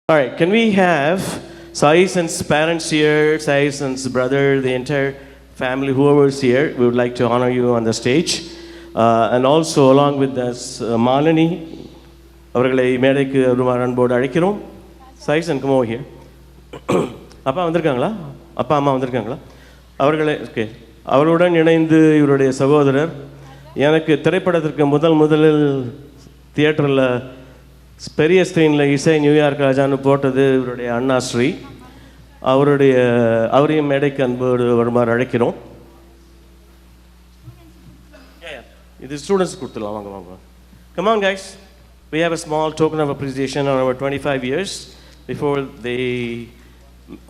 All right, can we have Sai-Sen's parents here, Sai-Sen's brother, the entire family, whoever is here, we would like to honor you on the stage. And also, along with us, Malini, அவர்களை மேடைக்கு வருமாறு அன்போடு அழைக்கிறோம். Sai-Sen, come over here. அப்பா வந்திருக்காங்களா? அப்பா அம்மா வந்திருக்காங்களா? அவர்களை ஓகே அவருடன் இணைந்து இவருடைய சகோதரர் எனக்கு திரைப்படத்திற்கு முதலில் தியேட்டரில் பெரிய ஸ்க்ரீனில் இசை நியூயார்க் ராஜான்னு போட்டது இவருடைய அண்ணா ஸ்ரீ. அவரையும் மேடைக்கு அன்போடு வருமாறு அழைக்கிறோம். இது ஸ்டூடெண்ட்ஸ் கொடுத்துடலாம். வாங்க வாங்க. Come on guys, we have a small token of appreciation on our 25 years before the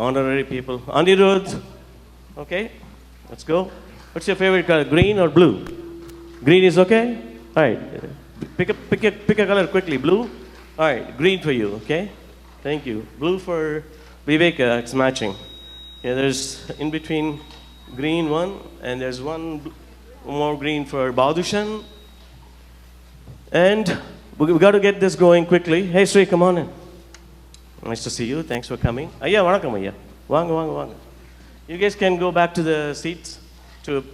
honorary people. Anirudh, okay, let's go. What's your favorite color, green or blue? Green is okay? All right, pick a color quickly. Blue? All right, green for you, okay? Thank you. Blue for Viveka, it's matching. Yeah, there's in between green one, and there's one more green for Badushan. And we got to get this going quickly. Hey Sri, come on in. Nice to see you. Thanks for coming. Ayya, vanakkam ayya. Vaanga. You guys can go back to the seats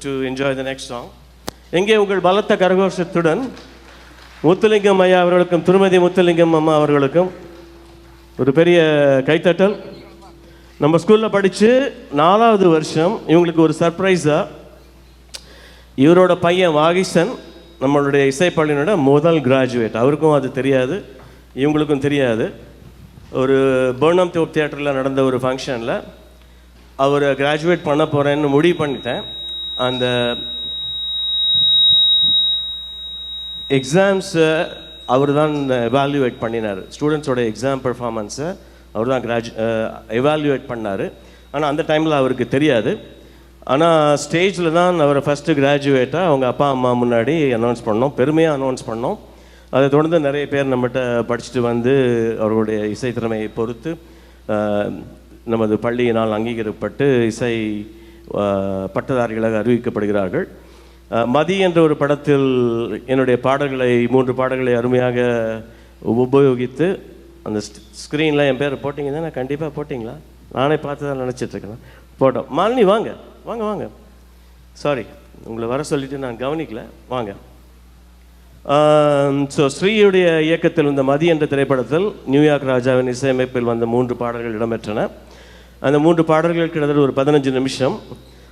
to enjoy the next song. எங்கே உங்கள் பலத்த கரகோஷத்துடன் முத்துலிங்கம் ஐயா அவர்களுக்கும் திருமதி முத்துலிங்கம் அம்மா அவர்களுக்கும் ஒரு பெரிய கைத்தட்டல். நம்ம ஸ்கூலில் படித்து 4வது வருஷம் இவங்களுக்கு ஒரு சர்ப்ரைஸாக இவரோட பையன் வாகிசன் நம்மளுடைய இசைப்பள்ளியினோட முதல் கிராஜுவேட். அவருக்கும் அது தெரியாது, இவங்களுக்கும் தெரியாது. ஒரு பர்னம் தோப் தியேட்டரில் நடந்த ஒரு ஃபங்க்ஷனில் அவரை கிராஜுவேட் பண்ண போகிறேன்னு முடிவு பண்ணிட்டேன். அந்த எக்ஸாம்ஸை அவர் தான் எவால்யூவேட் பண்ணினார். ஸ்டூடெண்ட்ஸோட எக்ஸாம் பெர்ஃபார்மன்ஸை அவர் தான் எவால்யூவேட் பண்ணார். ஆனால் அந்த டைமில் அவருக்கு தெரியாது. ஆனால் ஸ்டேஜில் தான் அவரை ஃபஸ்ட்டு கிராஜுவேட்டாக அவங்க அப்பா அம்மா முன்னாடி அனௌன்ஸ் பண்ணோம், பெருமையாக அனௌன்ஸ் பண்ணோம். அதை தொடர்ந்து நிறைய பேர் நம்மகிட்ட படிச்சுட்டு வந்து அவர்களுடைய இசை திறமையை பொறுத்து நமது பள்ளியினால் அங்கீகரிக்கப்பட்டு இசை பட்டதாரிகளாக அறிவிக்கப்படுகிறார்கள். மதி என்ற ஒரு படத்தில் என்னுடைய பாடல்களை 3 பாடல்களை அருமையாக உபயோகித்து அந்த ஸ்க்ரீனில் என் பேர் போட்டிங்க தானே? கண்டிப்பாக போட்டிங்களா? நானே பார்த்து தான் நினச்சிட்ருக்கேன். போட்டோம். மாலினி வாங்க. சாரி, உங்களை வர சொல்லிவிட்டு நான் கவனிக்கல. வாங்க. ஸோ ஸ்ரீயுடைய இயக்கத்தில் இந்த மதி என்ற திரைப்படத்தில் நியூயார்க் ராஜாவின் இசையமைப்பில் வந்த 3 பாடல்கள் இடம்பெற்றன. அந்த 3 பாடல்கள் கிட்டத்தட்ட ஒரு 15 நிமிஷம்.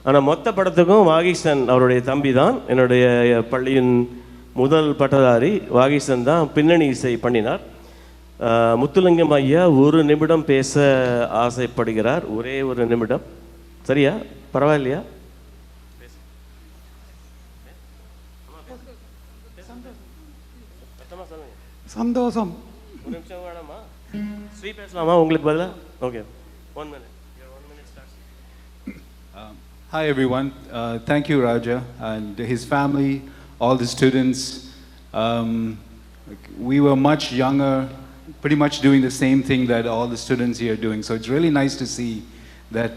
ஆனால் மொத்த படத்துக்கும் வாகிசன் அவருடைய தம்பி தான் என்னுடைய பள்ளியின் முதல் பட்டதாரி. வாகிசன் தான் பின்னணி இசை பண்ணினார். முத்துலிங்கம் ஐயா 1 நிமிடம் பேச ஆசைப்படுகிறார். ஒரே 1 நிமிடம். சரியா? பரவாயில்லையா? சந்தோஷம். 1 நிமிஷம் வேணாமா? ஸ்ரீ பேசலாமா உங்களுக்கு பதிலாக? Okay, 1 minute. Hi everyone, thank you Raja and his family, all the students. We were much younger, pretty much doing the same thing that all the students here are doing. So it's really nice to see that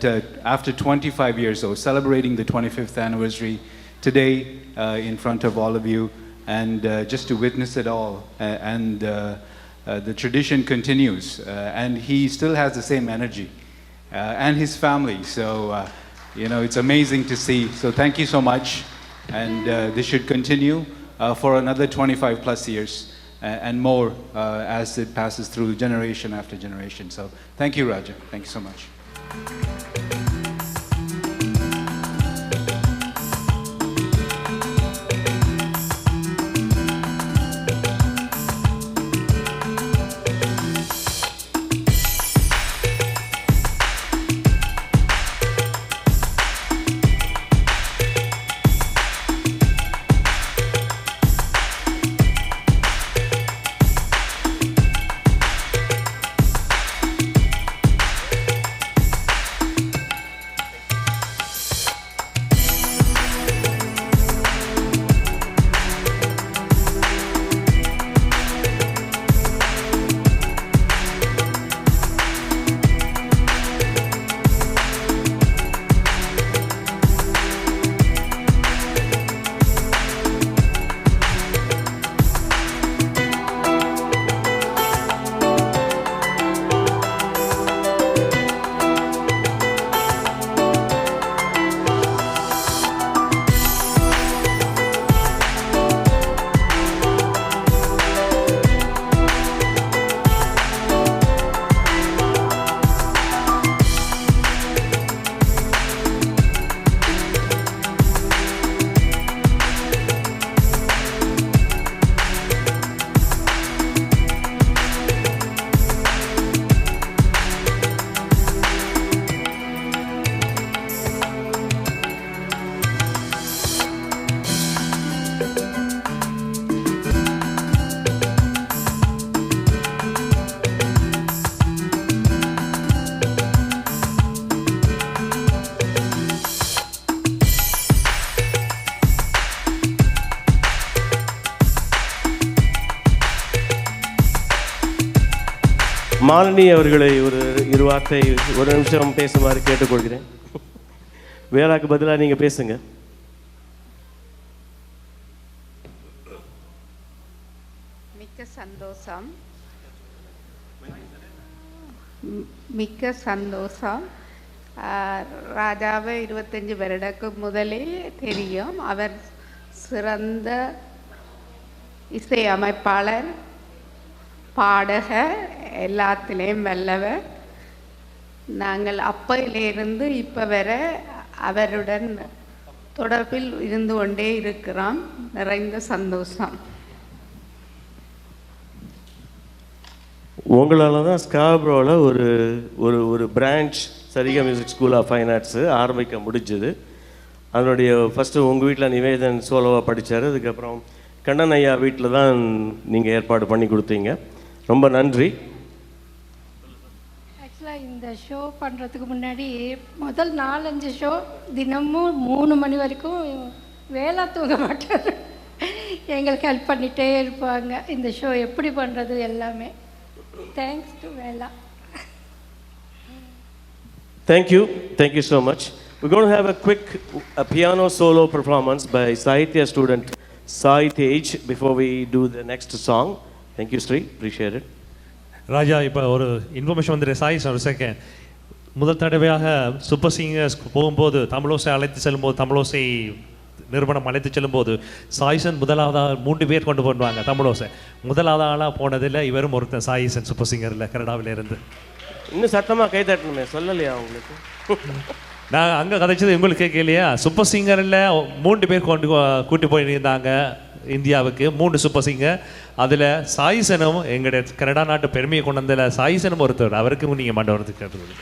after 25 years, so celebrating the 25th anniversary today in front of all of you, and just to witness it all. And the tradition continues, and he still has the same energy, and his family. So it's amazing to see. So thank you so much, and this should continue for another 25 plus years and more as it passes through generation after generation. So thank you Raja, thank you so much. Malini அவர்களை ஒரு இரு வார்த்தை ஒரு நிமிஷம் பேசுமாறு கேட்டுக்கொள்கிறேன். வேளாக்கு பதிலாக நீங்கள் பேசுங்க. மிக்க சந்தோஷம். ராஜாவை 25 வருடக்கு முதலே தெரியும். அவர் சிறந்த இசையமைப்பாளர், பாடகர், எல்லாத்திலையும் வல்லவர். நாங்கள் அப்பையிலிருந்து இப்போ வர அவருடன் தொடர்பில் இருந்து கொண்டே இருக்கிறோம். நிறைந்த சந்தோஷம். உங்களால் தான் ஸ்காப்ரோவில் ஒரு ஒரு ஒரு branch Sarika music school of fine arts ஆரம்பிக்க முடிஞ்சுது. அதனுடைய ஃபஸ்ட்டு உங்கள் வீட்டில் நிவேதன் சோலோவாக படித்தார். அதுக்கப்புறம் கண்ணன் ஐயா வீட்டில் தான் நீங்கள் ஏற்பாடு பண்ணி கொடுத்தீங்க. ரொம்ப நன்றி. ஆக்சுவலாக இந்த ஷோ பண்ணுறதுக்கு முன்னாடி முதல் 4-5 ஷோ தினமும் 3 மணி வரைக்கும் வேலை தூங்க மாட்டார். எங்களுக்கு ஹெல்ப் பண்ணிகிட்டே இருப்பாங்க. இந்த ஷோ எப்படி பண்ணுறது எல்லாமே. Thanks to Vela. Thank you so much. We're going to have a quick piano solo performance by Sahitya student Sai Tej before we do the next song. Thank you, Sri. Appreciate it. ராஜா, இப்போ ஒரு information வந்துடு. சாய் ஒரு second. முதல் தடவையாக super singers போகும்போது தமிழோசை அழைத்து செல்லும்போது, தமிழோசை நிறுவனம் அழைத்து செல்லும்போது சாய்சன் முதலாவதாக 3 பேர் கொண்டு போடுவாங்க தமிழோசை. முதலாவது ஆளாக போனதில் இவரும் ஒருத்தன் சாய்சன் சூப்பர் சிங்கரில் கனடாவிலேருந்து. இன்னும் சத்தமாக கை தட்டணுமே, சொல்லலையா உங்களுக்கு? நான் அங்கே கதைச்சது உங்களுக்கு கேட்கலையா? சூப்பர் சிங்கரில் 3 பேர் கூட்டி போயிருந்தாங்க இந்தியாவுக்கு, 3 சூப்பர் சிங்கர். அதில் சாய்சனும் எங்களுடைய கனடா நாட்டு பெருமையை கொண்டு வந்ததில் சாய்சனும் ஒருத்தர். அவருக்கும் நீங்கள் மண்டபத்துக்கு கேட்டது.